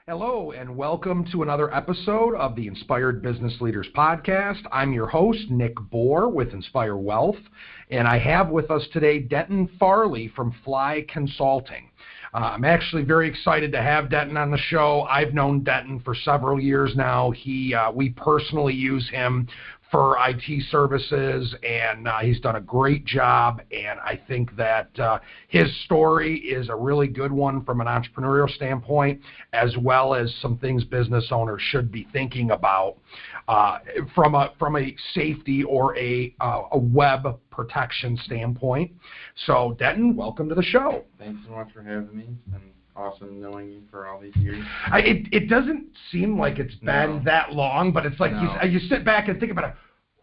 Hello, and welcome to another episode of the Inspired Business Leaders Podcast. I'm your host, Nick Bohr with Inspire Wealth, and I have with us today Denton Farley from Fly Consulting. I'm actually very excited to have Denton on the show. I've known Denton for several years now. We personally use him for IT services, and he's done a great job, and I think that his story is a really good one from an entrepreneurial standpoint, as well as some things business owners should be thinking about from a safety or a web protection standpoint. So, Denton, welcome to the show. Thanks so much for having me. It's been awesome knowing you for all these years. It doesn't seem like it's been that long, but it's like you sit back and think about it.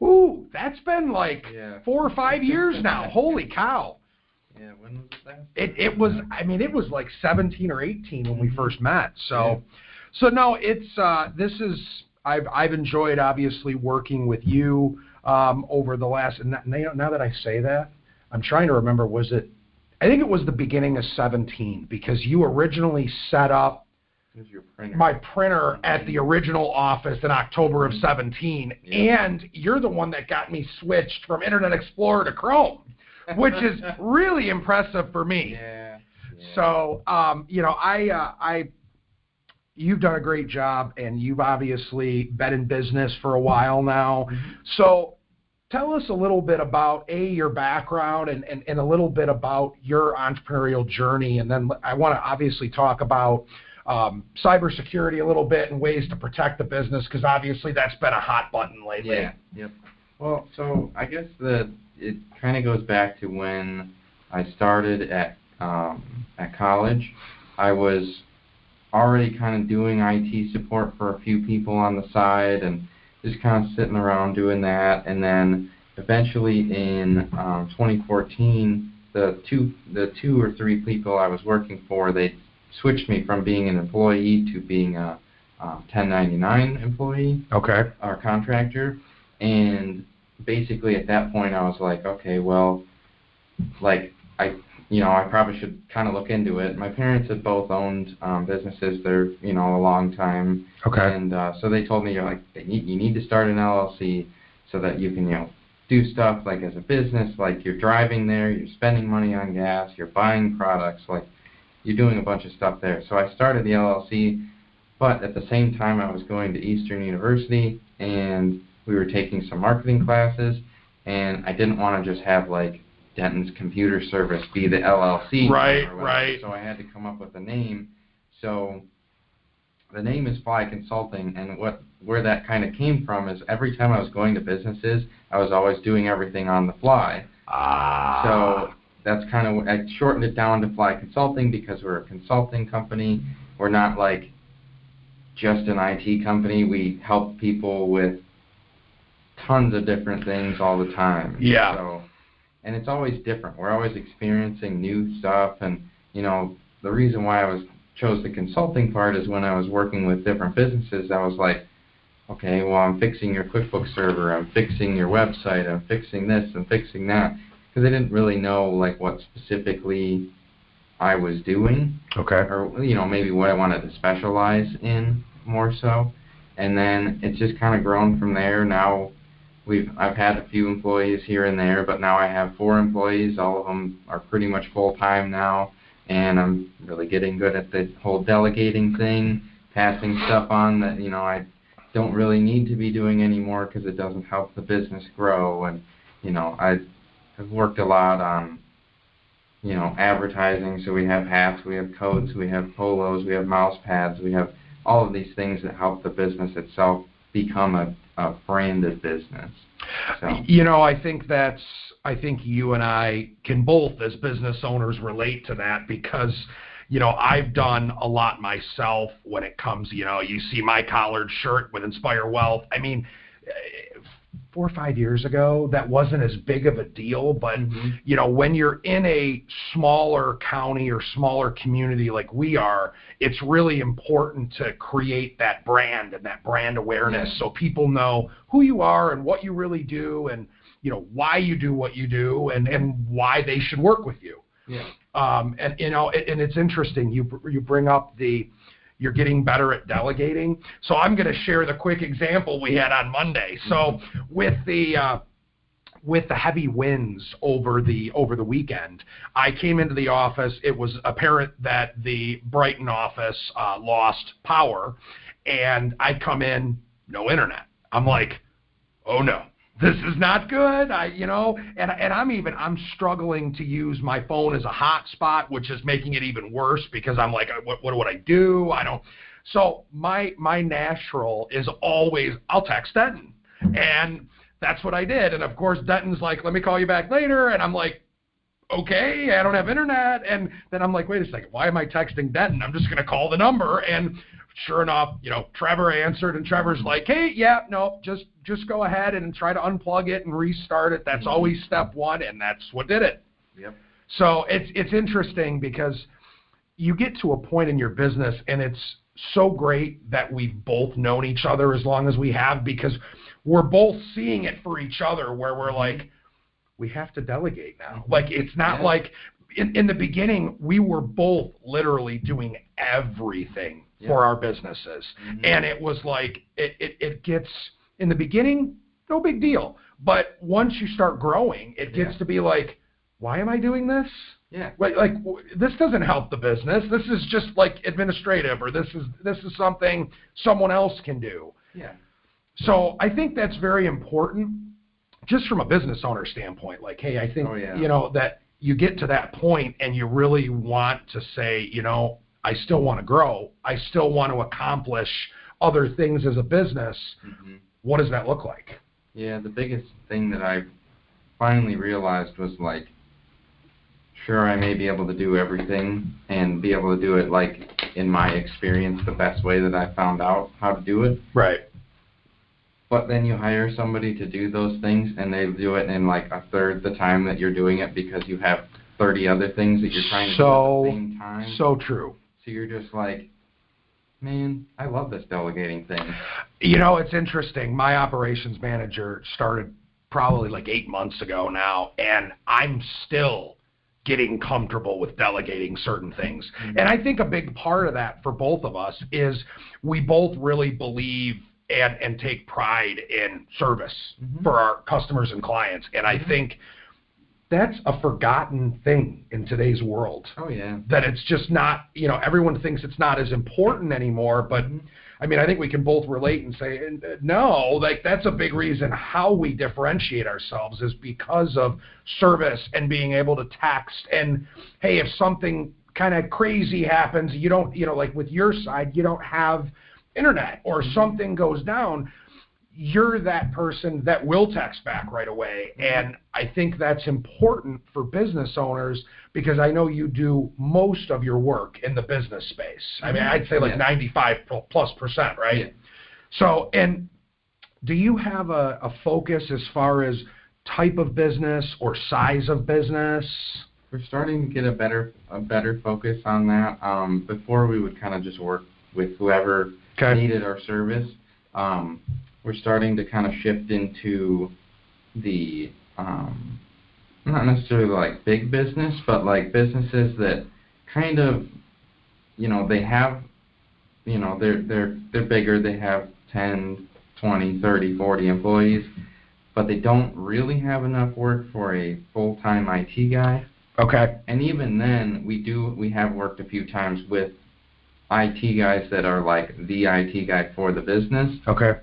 Ooh, that's been like 4 or 5 years now. Holy cow. Yeah, when was that? It was like 17 or 18 when we first met. So no, I've enjoyed obviously working with you over the last, and now that I say that, I'm trying to remember, I think it was the beginning of 17, because you originally set up my printer at the original office in October of 17, and you're the one that got me switched from Internet Explorer to Chrome, which is really impressive for me. Yeah. So, you've done a great job, and you've obviously been in business for a while now. Mm-hmm. So tell us a little bit about, your background and a little bit about your entrepreneurial journey, and then I want to obviously talk about cybersecurity a little bit and ways to protect the business, because obviously that's been a hot button lately. Yeah. Yep. Well, so I guess it kind of goes back to when I started at college. I was already kind of doing IT support for a few people on the side and just kind of sitting around doing that. And then eventually in 2014, the two or three people I was working for, they switched me from being an employee to being a 1099 employee, or contractor. And basically at that point I was like, okay, well, like I probably should kind of look into it. My parents had both owned businesses there, a long time. Okay. And so they told me, you need to start an LLC so that you can, do stuff like as a business, like you're driving there, you're spending money on gas, you're buying products, like you're doing a bunch of stuff there. So I started the LLC, but at the same time I was going to Eastern University, and we were taking some marketing classes, and I didn't want to just have like Denton's Computer Service be the LLC. Right. So I had to come up with a name. So the name is Fly Consulting, and where that kind of came from is every time I was going to businesses, I was always doing everything on the fly. So that's kind of, I shortened it down to Fly Consulting because we're a consulting company. We're not like just an IT company. We help people with tons of different things all the time. Yeah. So, and it's always different. We're always experiencing new stuff. And, the reason why I chose the consulting part is when I was working with different businesses, I was like, okay, well, I'm fixing your QuickBooks server, I'm fixing your website, I'm fixing this, I'm fixing that. Because I didn't really know like what specifically I was doing. Okay. Or, maybe what I wanted to specialize in more so. And then it's just kind of grown from there. Now I've had a few employees here and there, but now I have 4 employees. All of them are pretty much full-time now, and I'm really getting good at the whole delegating thing, passing stuff on that, I don't really need to be doing anymore because it doesn't help the business grow. And, I've worked a lot on, advertising. So we have hats, we have coats, we have polos, we have mouse pads, we have all of these things that help the business itself become a branded business. So. I think you and I can both, as business owners, relate to that, because I've done a lot myself when it comes, you see my collared shirt with Inspire Wealth. I mean, 4 or 5 years ago, that wasn't as big of a deal, but when you're in a smaller county or smaller community like we are, it's really important to create that brand and that brand awareness, so people know who you are and what you really do, and why you do what you do, and why they should work with you. Yeah. And it's interesting, you bring up the you're getting better at delegating. So I'm going to share the quick example we had on Monday. So with the heavy winds over the weekend, I came into the office. It was apparent that the Brighton office lost power, and I come in, no internet. I'm like, oh no, this is not good. I'm struggling to use my phone as a hotspot, which is making it even worse because I'm like, what would I do? I don't. So my natural is always, I'll text Denton, and that's what I did. And of course, Denton's like, let me call you back later. And I'm like, okay, I don't have internet. And then I'm like, wait a second, why am I texting Denton? I'm just going to call the number. And sure enough, Trevor answered, and Trevor's like, hey, yeah, no, just go ahead and try to unplug it and restart it. That's always step one, and that's what did it. Yep. So it's interesting because you get to a point in your business, and it's so great that we've both known each other as long as we have, because we're both seeing it for each other where we're like, we have to delegate now. Like, it's not like in the beginning, we were both literally doing everything for our businesses. And it was like, it gets, in the beginning, no big deal. But once you start growing, it gets to be like, why am I doing this? Yeah. Like this doesn't help the business. This is just like administrative, or this is something someone else can do. Yeah. So I think that's very important, just from a business owner standpoint. Like, hey, I think, that you get to that point and you really want to say, I still want to grow. I still want to accomplish other things as a business. What does that look like? Yeah, the biggest thing that I finally realized was, like, sure, I may be able to do everything and be able to do it, like, in my experience, the best way that I found out how to do it. Right. But then you hire somebody to do those things, and they do it in like a third the time that you're doing it because you have 30 other things that you're trying to do at the same time. So true. So you're just like, man, I love this delegating thing. It's interesting. My operations manager started probably like 8 months ago now, and I'm still getting comfortable with delegating certain things. And I think a big part of that for both of us is we both really believe and take pride in service for our customers and clients. And I think that's a forgotten thing in today's world. Oh, yeah. That it's just not, everyone thinks it's not as important anymore. But, I mean, I think we can both relate and say, no, like that's a big reason how we differentiate ourselves is because of service and being able to text. And, hey, if something kind of crazy happens, you don't, like with your side, you don't have internet or something goes down, you're that person that will text back right away. And I think that's important for business owners because I know you do most of your work in the business space. I mean, I'd say like 95+%, right? Yeah. So, and do you have a focus as far as type of business or size of business? We're starting to get a better focus on that. Before we would kind of just work with whoever needed our service. We're starting to kind of shift into the not necessarily like big business, but like businesses that kind of, they have, they're bigger. They have 10, 20, 30, 40 employees, but they don't really have enough work for a full-time IT guy. Okay. And even then, we have worked a few times with IT guys that are like the IT guy for the business. Okay.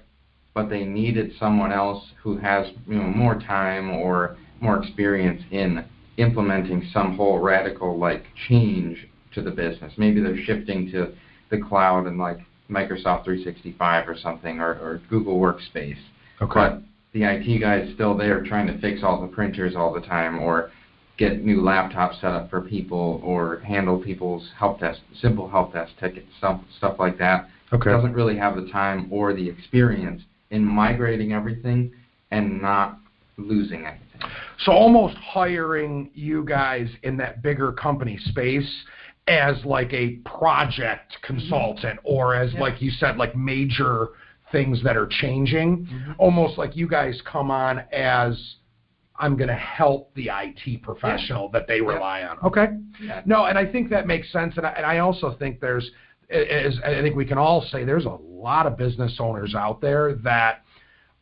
But they needed someone else who has more time or more experience in implementing some whole radical like change to the business. Maybe they're shifting to the cloud and like Microsoft 365 or something, or Google Workspace. Okay. But the IT guy is still there trying to fix all the printers all the time, or get new laptops set up for people, or handle people's simple help desk tickets, stuff like that. Okay. Doesn't really have the time or the experience in migrating everything and not losing anything. So almost hiring you guys in that bigger company space as like a project consultant, or as like you said, like major things that are changing, almost like you guys come on as, I'm going to help the IT professional that they rely on. Okay. Yeah. No, and I think that makes sense. And I also think there's as I think we can all say, there's a lot of business owners out there that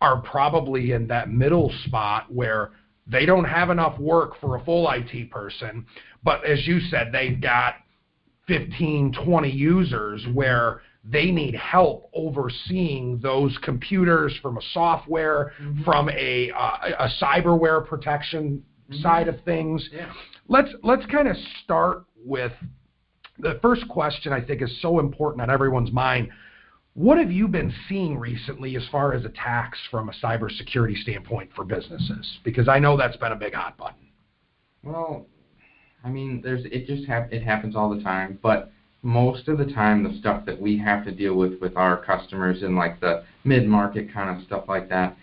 are probably in that middle spot where they don't have enough work for a full IT person, but as you said, they've got 15, 20 users where they need help overseeing those computers from a software, from a cyberware protection side of things. Yeah. Let's kind of start with the first question. I think is so important on everyone's mind. What have you been seeing recently as far as attacks from a cybersecurity standpoint for businesses? Because I know that's been a big hot button. Well, I mean, it happens all the time, but most of the time the stuff that we have to deal with our customers in like the mid-market kind of stuff like that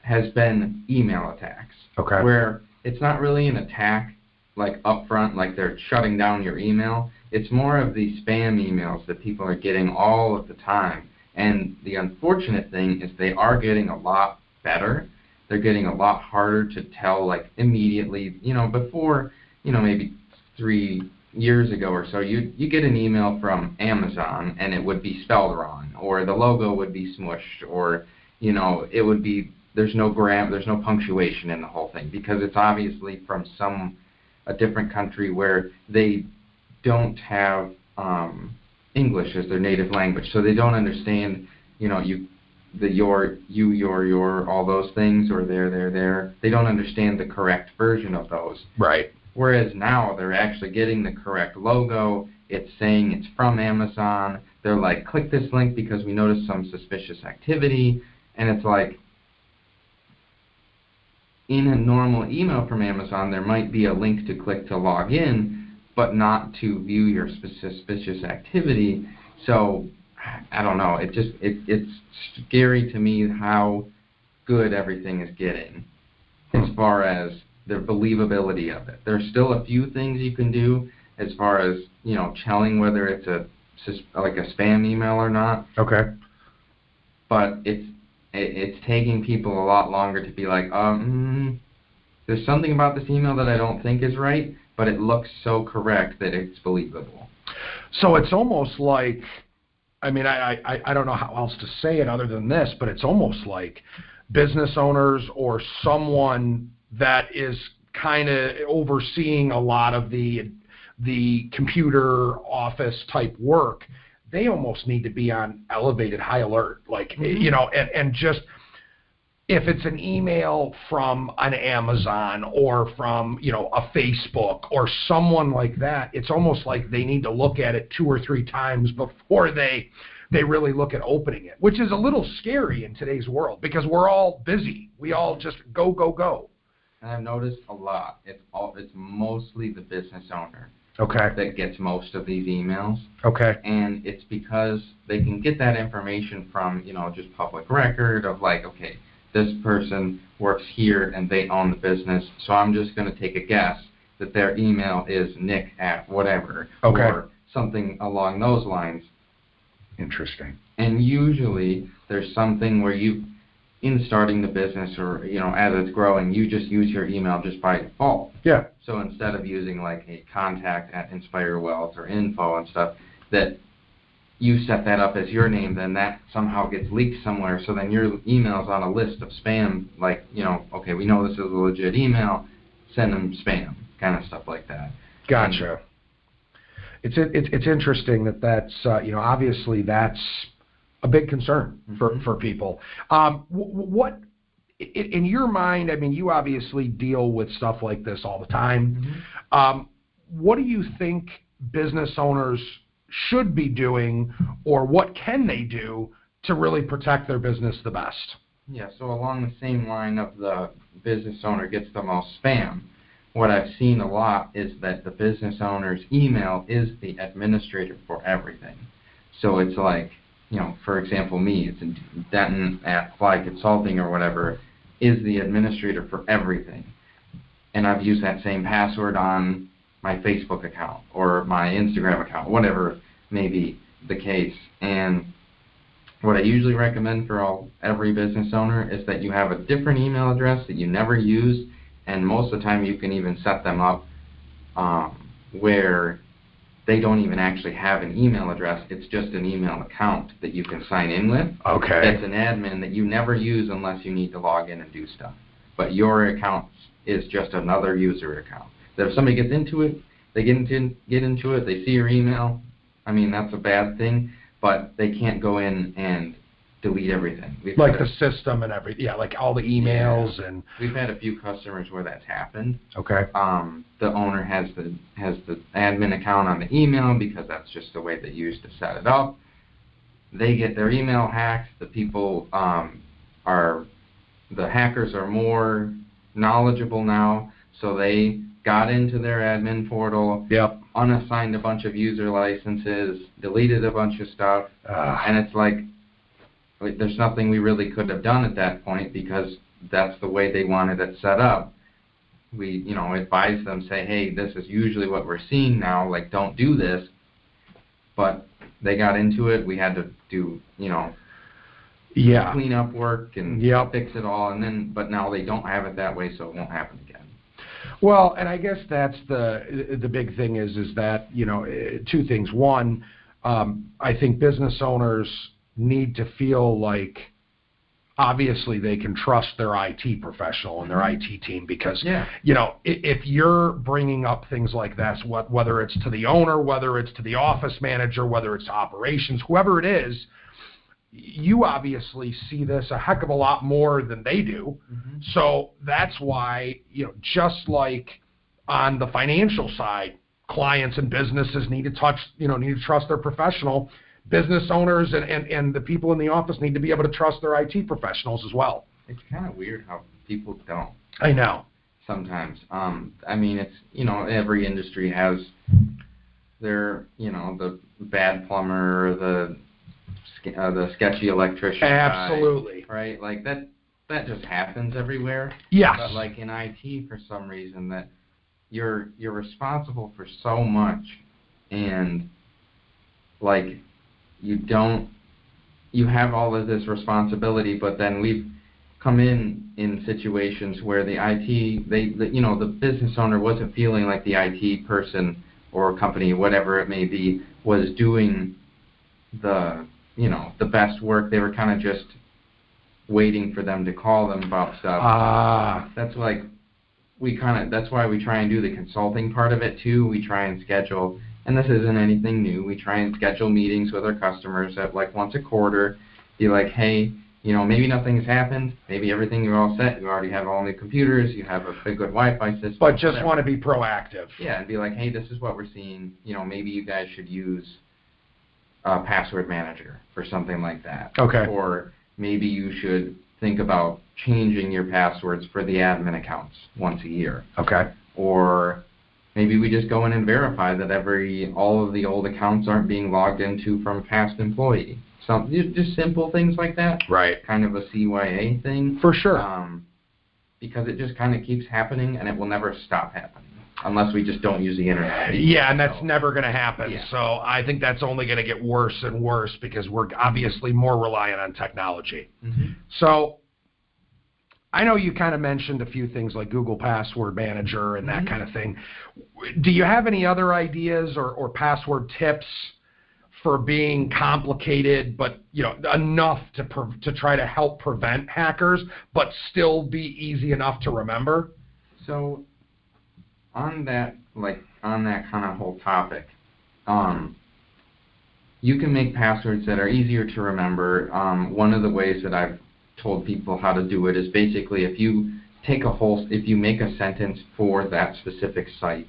has been email attacks. Okay. Where it's not really an attack like upfront, like they're shutting down your email. It's more of the spam emails that people are getting all of the time. And the unfortunate thing is they are getting a lot better. They're getting a lot harder to tell like immediately. Before, maybe 3 years ago or so, you get an email from Amazon and it would be spelled wrong, or the logo would be smushed, or it would be there's no punctuation in the whole thing because it's obviously from a different country where they don't have English as their native language, so they don't understand your all those things, or there. They don't understand the correct version of those. Right. Whereas now they're actually getting the correct logo. It's saying it's from Amazon. They're like, click this link because we noticed some suspicious activity. And it's like, in a normal email from Amazon, there might be a link to click to log in, but not to view your suspicious activity. So, I don't know. It's scary to me how good everything is getting as far as the believability of it. There's still a few things you can do as far as, telling whether it's like a spam email or not. Okay. But it's taking people a lot longer to be like, there's something about this email that I don't think is right, but it looks so correct that it's believable. So it's almost like, I mean, I don't know how else to say it other than this, but it's almost like business owners or someone that is kind of overseeing a lot of the computer office type work, they almost need to be on elevated high alert, like, and just if it's an email from an Amazon or from, a Facebook or someone like that, it's almost like they need to look at it 2 or 3 times before they really look at opening it, which is a little scary in today's world because we're all busy. We all just go. And I've noticed a lot. It's mostly the business owner. Okay. That gets most of these emails. Okay. And it's because they can get that information from, just public record of like, okay, this person works here and they own the business, so I'm just going to take a guess that their email is nick@whatever. Okay. Or something along those lines. Interesting. And usually there's something where in starting the business or, as it's growing, you just use your email just by default. Yeah. So instead of using like a contact@Inspire Wealth or info and stuff, that you set that up as your name, then that somehow gets leaked somewhere. So then your email's on a list of spam, like, okay, we know this is a legit email, send them spam, kind of stuff like that. Gotcha. It's interesting that's obviously that's a big concern for people. What in your mind? I mean, you obviously deal with stuff like this all the time. What do you think business owners should be doing, or what can they do to really protect their business the best? Yeah. So along the same line of the business owner gets the most spam, what I've seen a lot is that the business owner's email is the administrator for everything. So it's like, for example, me, it's Denton at Fly Consulting or whatever, is the administrator for everything. And I've used that same password on my Facebook account or my Instagram account, whatever may be the case. And what I usually recommend for every business owner is that you have a different email address that you never use, and most of the time you can even set them up where they don't even actually have an email address. It's just an email account that you can sign in with. Okay. It's an admin that you never use unless you need to log in and do stuff. But your account is just another user account. That if somebody gets into it, they get into it, they see your email. I mean, that's a bad thing, but they can't go in and delete everything. Like the system and everything. Yeah, like all the emails and. We've had a few customers where that's happened. Okay. The owner has the admin account on the email because that's just the way they used to set it up. They get their email hacked. The people the hackers are more knowledgeable now, so they got into their admin portal, unassigned a bunch of user licenses, deleted a bunch of stuff, and it's like there's nothing we really could have done at that point because that's the way they wanted it set up. We, advise them, say, hey, this is usually what we're seeing now, like don't do this, but they got into it. We had to do, clean up work and fix it all, but now they don't have it that way, so it won't happen again. Well, and I guess that's the big thing is that, two things. One, I think business owners need to feel like obviously they can trust their IT professional and their IT team because, if you're bringing up things like this, whether it's to the owner, whether it's to the office manager, whether it's to operations, whoever it is, you obviously see this a heck of a lot more than they do. Mm-hmm. So that's why, just like on the financial side, clients and businesses need to trust their professional. Business owners and the people in the office need to be able to trust their IT professionals as well. It's kind of weird how people don't. I know. Sometimes. I mean, it's, every industry has their, the bad plumber or the sketchy electrician. Absolutely. Guy, right? Like that just happens everywhere. Yes. But like in IT, for some reason, that you're responsible for so much, and like you have all of this responsibility, but then we've come in situations where the IT, the business owner wasn't feeling like the IT person or company, whatever it may be, was doing the best work. They were kind of just waiting for them to call them about stuff. That's like that's why we try and do the consulting part of it too. We try and schedule, and this isn't anything new, we try and schedule meetings with our customers at like once a quarter, be like, hey, maybe nothing's happened, maybe everything, you're all set, you already have all new computers, you have a good Wi-Fi system. But just want to be proactive. Yeah, and be like, hey, this is what we're seeing, maybe you guys should use a password manager or something like that. Okay. Or maybe you should think about changing your passwords for the admin accounts once a year. Okay. Or maybe we just go in and verify that all of the old accounts aren't being logged into from a past employee. Just simple things like that. Right. Kind of a CYA thing. For sure. Because it just kind of keeps happening, and it will never stop happening unless we just don't use the internet. Yeah, and that's never going to happen. Yeah. So I think that's only going to get worse and worse because we're obviously more reliant on technology. Mm-hmm. So I know you kind of mentioned a few things like Google Password Manager and that kind of thing. Do you have any other ideas or password tips for being complicated, but enough to try to help prevent hackers, but still be easy enough to remember? So on that kind of whole topic, you can make passwords that are easier to remember. One of the ways that I've told people how to do it is basically if you make a sentence for that specific site,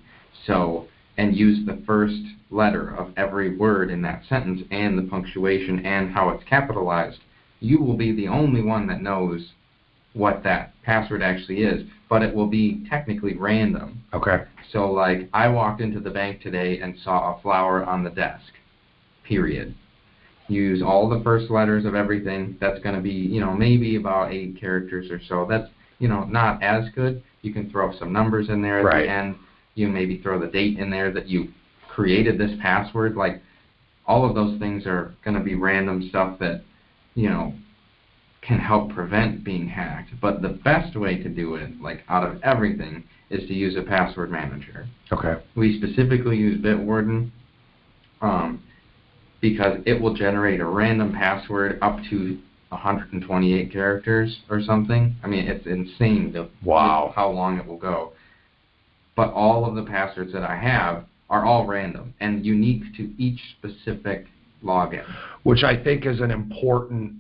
and use the first letter of every word in that sentence and the punctuation and how it's capitalized, you will be the only one that knows what that password actually is, but it will be technically random. Okay. So like I walked into the bank today and saw a flower on the desk, period. Use all the first letters of everything. That's going to be, maybe about 8 characters or so. That's, not as good. You can throw some numbers in there at the end. You maybe throw the date in there that you created this password. Like, all of those things are going to be random stuff that, can help prevent being hacked. But the best way to do it, like out of everything, is to use a password manager. Okay. We specifically use Bitwarden. because it will generate a random password up to 128 characters or something. I mean, it's insane how long it will go. But all of the passwords that I have are all random and unique to each specific login. Which I think is an important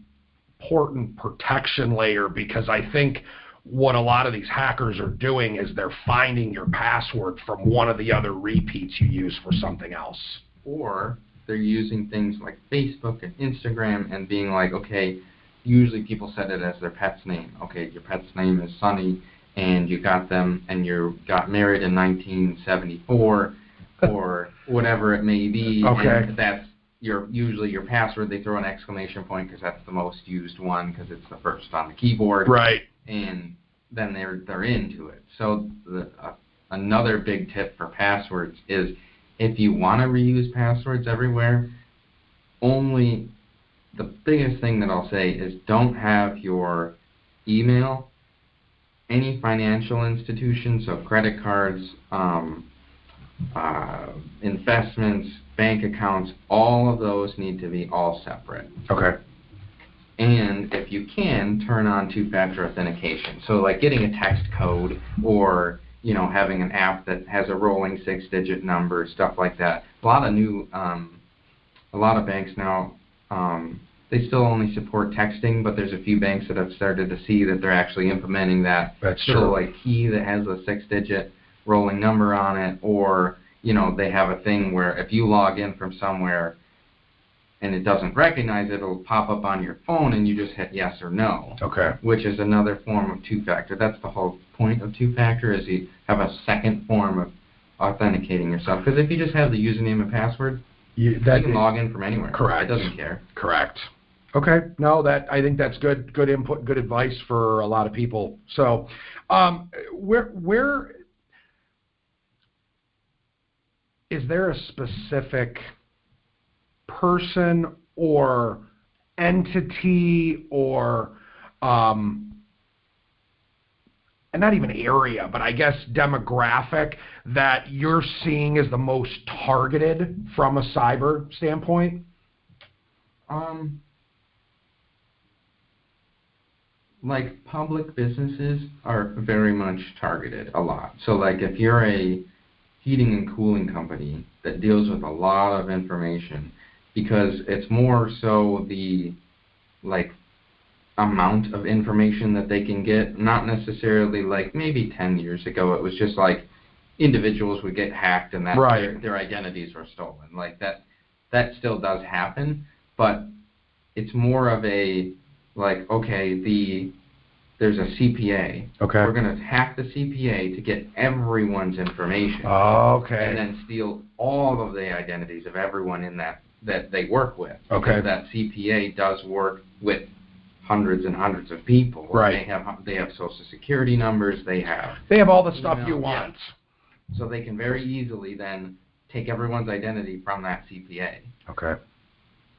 protection layer, because I think what a lot of these hackers are doing is they're finding your password from one of the other repeats you use for something else. Or they're using things like Facebook and Instagram and being like, okay, usually people set it as their pet's name. Okay, your pet's name is Sonny, and you got them, and you got married in 1974, or whatever it may be. Okay. And that's usually your password. They throw an exclamation point because that's the most used one because it's the first on the keyboard. Right. And then they're into it. So another big tip for passwords is, if you want to reuse passwords everywhere, only the biggest thing that I'll say is don't have your email, any financial institution, so credit cards, investments, bank accounts, all of those need to be all separate. Okay. And if you can, turn on two-factor authentication. So like getting a text code, or having an app that has a rolling 6-digit number, stuff like that. A lot of banks now, they still only support texting, but there's a few banks that have started to see that they're actually implementing that little like key that has a 6-digit rolling number on it, or they have a thing where if you log in from somewhere and it doesn't recognize it, it'll pop up on your phone and you just hit yes or no. Okay. Which is another form of two-factor. That's the whole point of two-factor, is you have a second form of authenticating yourself. Because if you just have the username and password, you can log in from anywhere. Correct. It doesn't care. Correct. Okay. No, I think that's good input, good advice for a lot of people. So, where is there a specific person or entity or and not even area, but I guess demographic that you're seeing as the most targeted from a cyber standpoint? Like public businesses are very much targeted a lot. So like if you're a heating and cooling company that deals with a lot of information, because it's more so the like amount of information that they can get, not necessarily like maybe 10 years ago it was just like individuals would get hacked and that their identities were stolen. Like that still does happen, but it's more of a like, okay, there's a CPA. Okay. We're going to hack the CPA to get everyone's information. Oh, okay. And then steal all of the identities of everyone in that they work with. Okay. Because that CPA does work with hundreds and hundreds of people. Right. They have social security numbers. They have all the stuff you want. Yeah. So they can very easily then take everyone's identity from that CPA. Okay.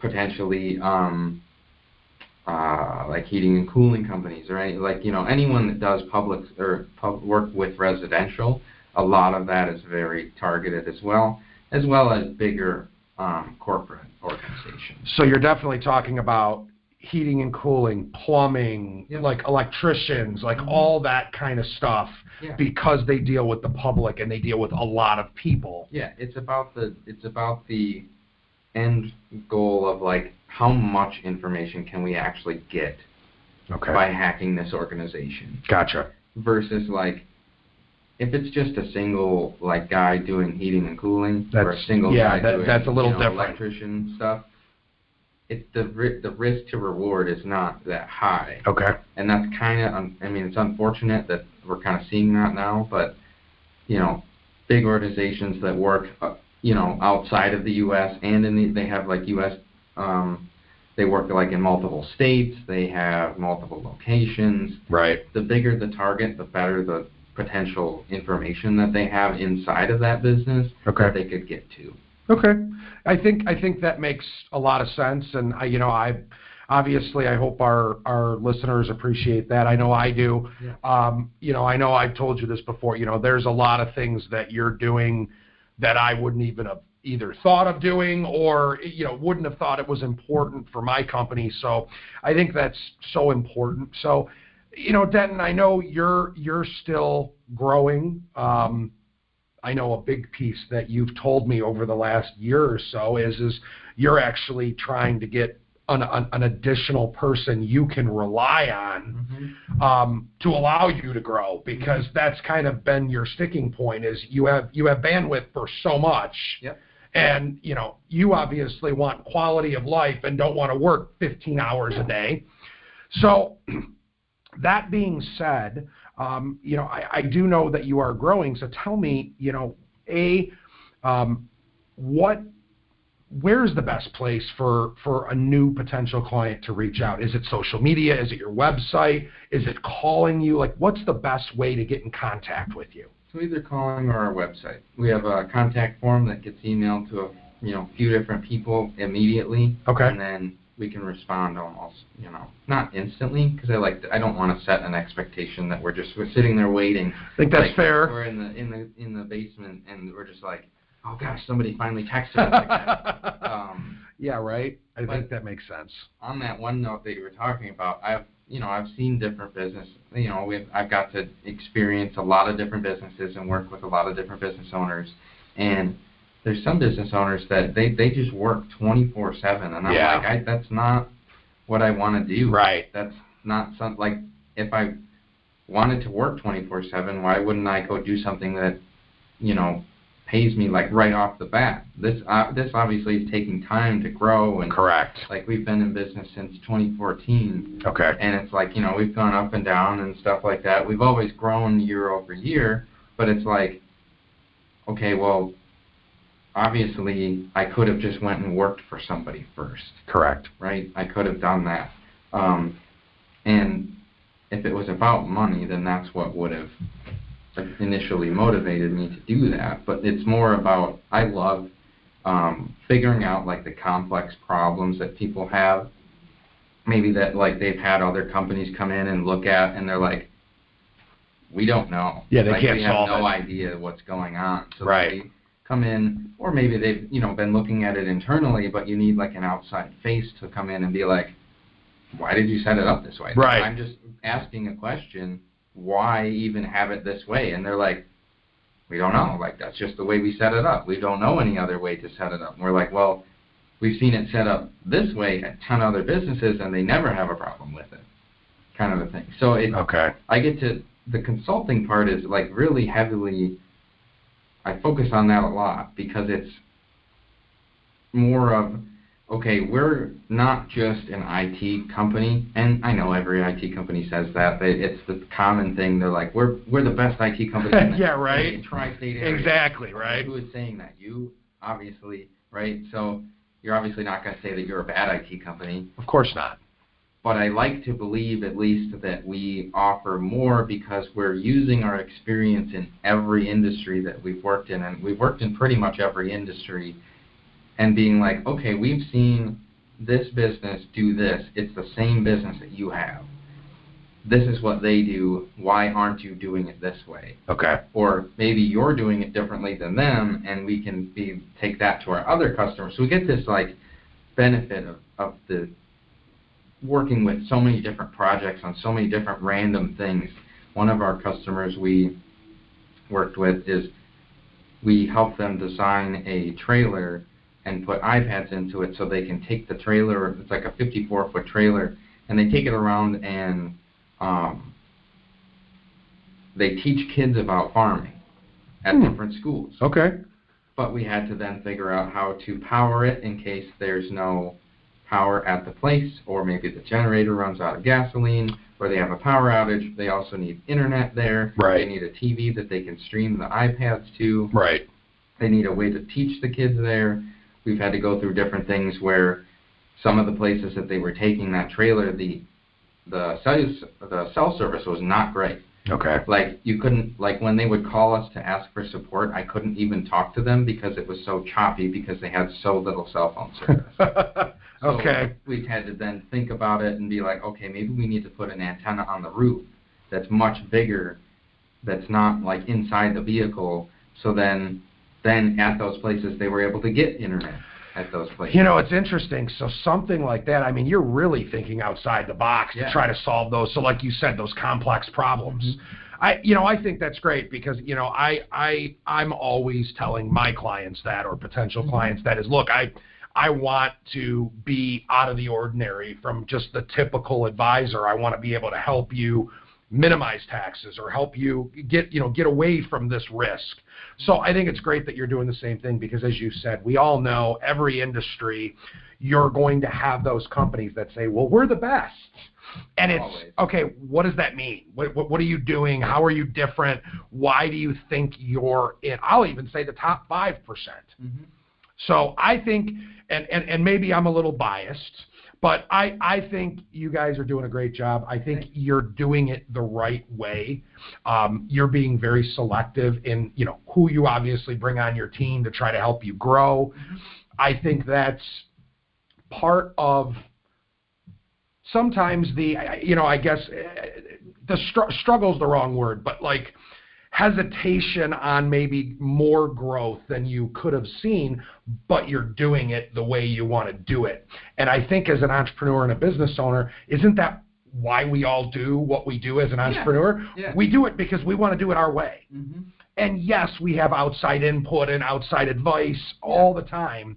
Potentially, like heating and cooling companies, or anyone that does public or work with residential, a lot of that is very targeted as well as bigger corporate organizations. So you're definitely talking about heating and cooling, plumbing, like electricians, like all that kind of stuff, because they deal with the public and they deal with a lot of people. Yeah, it's about the end goal of like how much information can we actually get by hacking this organization. Gotcha. Versus like if it's just a single like guy doing heating and cooling, or a single guy doing that's a little different. Electrician stuff, it's the risk to reward is not that high. Okay. And that's kind of it's unfortunate that we're kind of seeing that now, but big organizations that work outside of the U.S. and they have like U.S. They work like in multiple states. They have multiple locations. Right. The bigger the target, the better the potential information that they have inside of that business that they could get to. Okay. I think that makes a lot of sense, and I obviously I hope our listeners appreciate that. I know I do. Yeah. I know I've told you this before. There's a lot of things that you're doing that I wouldn't even have either thought of doing or, wouldn't have thought it was important for my company. So I think that's so important. So, Denton, I know you're still growing. I know a big piece that you've told me over the last year or so is you're actually trying to get an additional person you can rely on to allow you to grow, because that's kind of been your sticking point, is you have bandwidth for so much. Yep. And, you obviously want quality of life and don't want to work 15 hours a day. So that being said, I do know that you are growing. So tell me, where's the best place for a new potential client to reach out? Is it social media? Is it your website? Is it calling you? Like, what's the best way to get in contact with you? So either calling or our website. We have a contact form that gets emailed to a few different people immediately. Okay. And then we can respond almost, not instantly, because I don't want to set an expectation that we're sitting there waiting. I think that's fair. We're in the basement and we're just like, oh gosh, somebody finally texted us again. Yeah, right. I think that makes sense. On that one note that you were talking about, I've seen different business. I've got to experience a lot of different businesses and work with a lot of different business owners, and there's some business owners that they just work 24/7, and I'm like, that's not what I want to do. Right. That's not if I wanted to work 24/7, why wouldn't I go do something that pays me right off the bat? This obviously is taking time to grow, and correct. We've been in business since 2014. Okay. And it's we've gone up and down and stuff like that. We've always grown year over year, but it's okay, well, obviously I could have just went and worked for somebody first. Correct. Right? I could have done that. And if it was about money, then that's what would have initially motivated me to do that. But it's more about, I love figuring out the complex problems that people have, maybe that they've had other companies come in and look at, and they're like, we don't know. Yeah, they can't we solve it. have no idea what's going on. So right. They come in, or maybe they've been looking at it internally, but you need an outside face to come in and be like, why did you set it up this way? Right. I'm just asking a question. Why even have it this way? And they're like, we don't know. That's just the way we set it up. We don't know any other way to set it up. And we're like, well, we've seen it set up this way at 10 other businesses, and they never have a problem with it, kind of a thing. So okay. I get to, the consulting part is really heavily, I focus on that a lot, because it's more of, okay, we're not just an IT company, and I know every IT company says that, but it's the common thing. They're like, we're the best IT company in the yeah, right. in tri-state area. Exactly, right. Who is saying that? You, obviously, right? So you're obviously not going to say that you're a bad IT company. Of course not. But I like to believe at least that we offer more, because we're using our experience in every industry that we've worked in, and we've worked in pretty much every industry, and being like, okay, we've seen this business do this. It's the same business that you have. This is what they do. Why aren't you doing it this way? Okay. Or maybe you're doing it differently than them, and we can take that to our other customers. So we get this benefit of the working with so many different projects on so many different random things. One of our customers we worked with is, we helped them design a trailer and put iPads into it so they can take the trailer. It's a 54-foot trailer, and they take it around and they teach kids about farming at different schools. Okay. But we had to then figure out how to power it in case there's no power at the place, or maybe the generator runs out of gasoline, or they have a power outage. They also need internet there. Right. They need a TV that they can stream the iPads to. Right. They need a way to teach the kids there. We've had to go through different things where some of the places that they were taking that trailer, the cell service was not great. Okay. You couldn't, when they would call us to ask for support, I couldn't even talk to them because it was so choppy, because they had so little cell phone service. Okay. So we had to then think about it and be like, okay, maybe we need to put an antenna on the roof that's much bigger, that's not inside the vehicle, so then then at those places they were able to get internet at those places. You know, it's interesting. So something like that, I mean, you're really thinking outside the box to try to solve those. So like you said, those complex problems. Mm-hmm. I think that's great because, I'm always telling my clients that, or potential clients that is, look, I want to be out of the ordinary from just the typical advisor. I want to be able to help you minimize taxes or help you get away from this risk. So I think it's great that you're doing the same thing because, as you said, we all know every industry, you're going to have those companies that say, well, we're the best. And it's, okay, what does that mean? What are you doing? How are you different? Why do you think you're in, I'll even say the top 5%. Mm-hmm. So I think, and maybe I'm a little biased, but I think you guys are doing a great job. I think you're doing it the right way. You're being very selective in, who you obviously bring on your team to try to help you grow. Mm-hmm. I think that's part of sometimes I guess the struggle's the wrong word, but like hesitation on maybe more growth than you could have seen, but you're doing it the way you want to do it. And I think as an entrepreneur and a business owner, isn't that why we all do what we do as an entrepreneur? Yeah. We do it because we want to do it our way. Mm-hmm. And yes, we have outside input and outside advice all the time,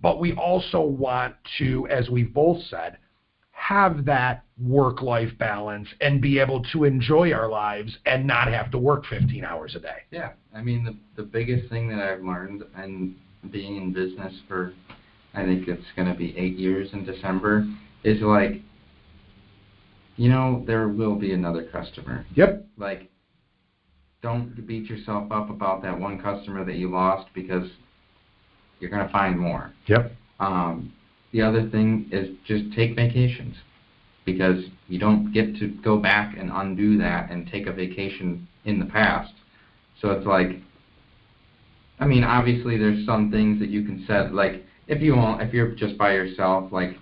but we also want to, as we've both said, have that work-life balance and be able to enjoy our lives and not have to work 15 hours a day. Yeah, I mean, the biggest thing that I've learned, and being in business for, I think it's going to be 8 years in December, is like, there will be another customer. Yep. Like, don't beat yourself up about that one customer that you lost because you're going to find more. Yep. The other thing is just take vacations, because you don't get to go back and undo that and take a vacation in the past. So it's like, I mean, obviously there's some things that you can set, like if you're just by yourself, like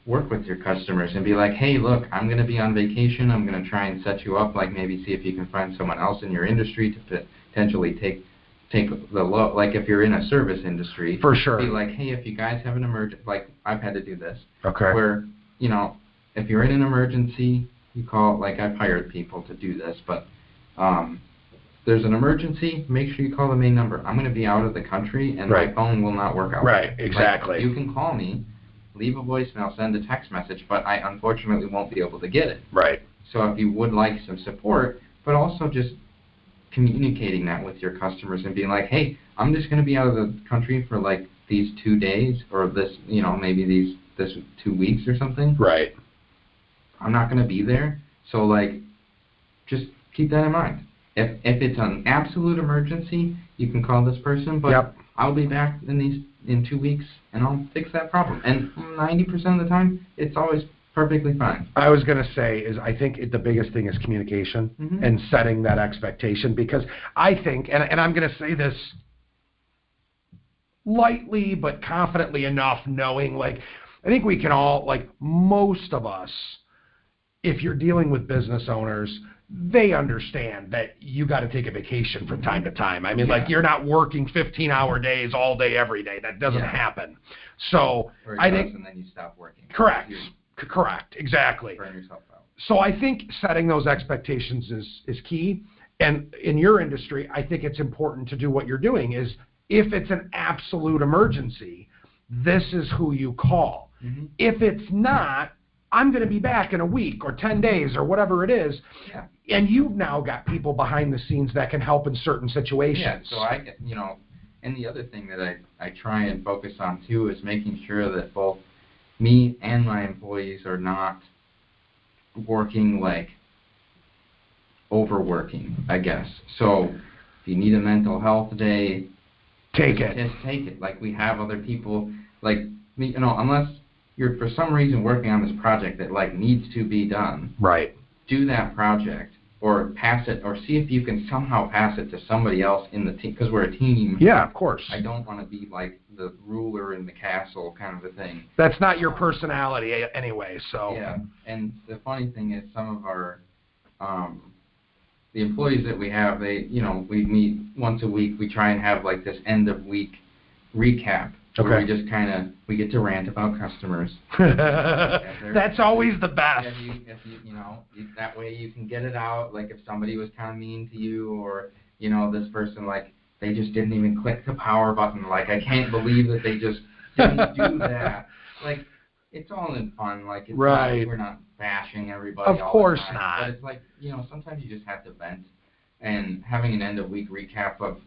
work with your customers and be like, hey, look, I'm going to be on vacation. I'm going to try and set you up, like maybe see if you can find someone else in your industry to potentially take the low, like if you're in a service industry, for sure, be like, hey, if you guys have an emergency, like I've had to do this, where, if you're in an emergency, you call, like I've hired people to do this, but there's an emergency, make sure you call the main number. I'm going to be out of the country and my phone will not work out. Right, exactly. Like, you can call me, leave a voicemail, send a text message, but I unfortunately won't be able to get it. Right. So if you would like some support, but also just communicating that with your customers and being like, hey, I'm just going to be out of the country for like these 2 days or this, maybe this 2 weeks or something. Right. I'm not going to be there. So like, just keep that in mind. If it's an absolute emergency, you can call this person, but I'll be back in 2 weeks and I'll fix that problem. And 90% of the time, it's always perfectly fine. I was going to say is I think the biggest thing is communication and setting that expectation, because I think, and I'm going to say this lightly but confidently enough, knowing like I think we can all, like most of us, if you're dealing with business owners, they understand that you got to take a vacation from time to time. I mean, like you're not working 15-hour days all day, every day. That doesn't happen. So I think, and then you stop working. Correct. Correct. Exactly. Burn yourself out. So I think setting those expectations is key. And in your industry, I think it's important to do what you're doing is if it's an absolute emergency, this is who you call. Mm-hmm. If it's not, I'm going to be back in a week or 10 days or whatever it is. Yeah. And you've now got people behind the scenes that can help in certain situations. Yeah, so I get, and the other thing that I try and focus on too is making sure that both me and my employees are not working like overworking, I guess. So if you need a mental health day, just take it. Like we have other people, like, unless you're for some reason working on this project that like needs to be done. Right. Do that project or pass it, or see if you can somehow pass it to somebody else in the team, because we're a team. Yeah, of course. I don't want to be like the ruler in the castle kind of a thing. That's not your personality anyway, so. Yeah, and the funny thing is some of our, the employees that we have, we meet once a week. We try and have like this end of week recap. Okay. Where we just we get to rant about customers. That's always the best. That way you can get it out. Like if somebody was kind of mean to you, or this person they just didn't even click the power button. Like I can't believe that they just didn't do that. Like it's all in fun. Like it's right. We're not bashing everybody. Of course all the time, not. But it's like sometimes you just have to vent, and having an end of week recap of.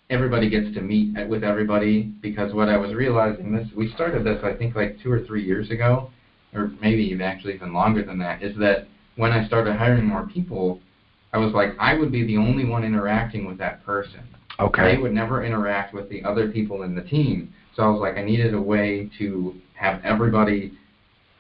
Everybody gets to meet with everybody, because what I was realizing we started this I think like 2 or 3 years ago, or maybe even longer than that, is that when I started hiring more people, I was like, I would be the only one interacting with that person. Okay. They would never interact with the other people in the team. So I was like, I needed a way to have everybody,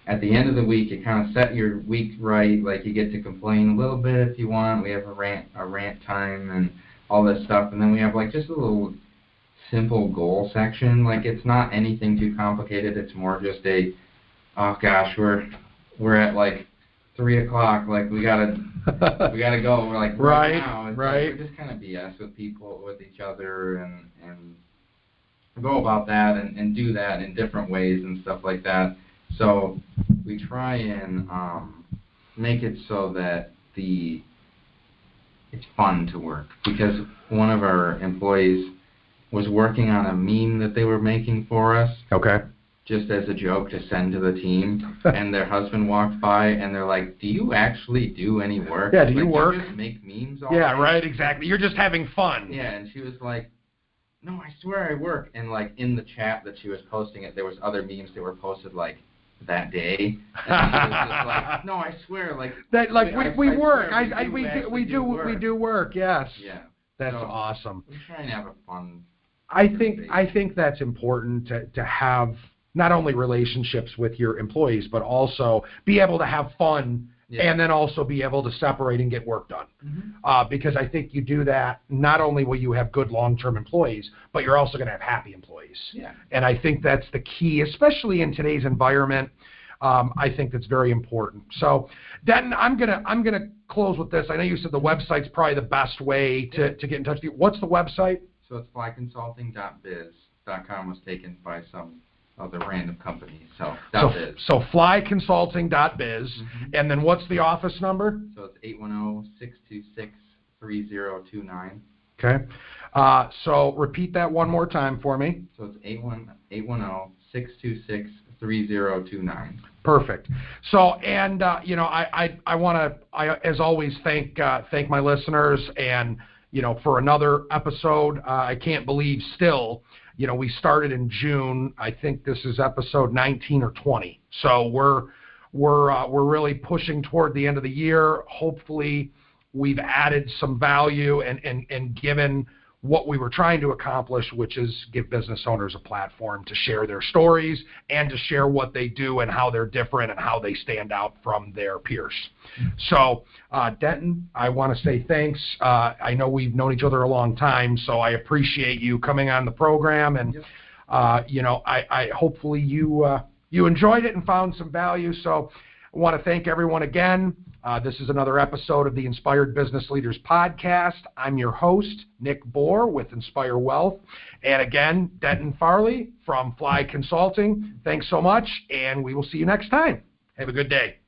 at the end of the week, you kind of set your week right, like you get to complain a little bit if you want. We have a rant time and all this stuff, and then we have like just a little simple goal section. Like it's not anything too complicated. It's more just oh gosh, we're at like 3 o'clock. Like we gotta go. We're like right now. It's right. Like, we just kind of BS with each other, and go about that and do that in different ways and stuff like that. So we try and make it so that it's fun to work, because one of our employees was working on a meme that they were making for us. Okay. Just as a joke to send to the team, and their husband walked by, and they're like, "Do you actually do any work? Yeah, do you work? You just make memes all Yeah, day?" right, exactly. You're just having fun. Yeah, and she was like, "No, I swear I work." And like in the chat that she was posting it, there was other memes that were posted like that day, and she was just like, "No, I swear, like that, like we work. We do work. Yes. Yeah. That's awesome. We try and have a fun. I think that's important to have not only relationships with your employees, but also be able to have fun. Yeah. And then also be able to separate and get work done. Mm-hmm. Because I think you do that, not only will you have good long-term employees, but you're also going to have happy employees. Yeah. And I think that's the key, especially in today's environment. I think that's very important. So, Denton, I'm gonna close with this. I know you said the website's probably the best way to get in touch with you. What's the website? So it's flyconsulting.biz.com was taken by some other random company. So flyconsulting.biz. Mm-hmm. And then what's the office number? So it's 810-626-3029. Okay. So repeat that one more time for me. So it's 810-626-3029. Perfect. So, and I want to, as always, thank my listeners, and for another episode. I can't believe still. We started in June. I think this is episode 19 or 20. So we're really pushing toward the end of the year. Hopefully, we've added some value and given what we were trying to accomplish, which is give business owners a platform to share their stories and to share what they do and how they're different and how they stand out from their peers. So, Denton, I want to say thanks. I know we've known each other a long time, so I appreciate you coming on the program. And, I hopefully you enjoyed it and found some value. So I want to thank everyone again. This is another episode of the Inspired Business Leaders Podcast. I'm your host, Nick Bohr with Inspire Wealth. And again, Denton Farley from Fly Consulting. Thanks so much, and we will see you next time. Have a good day.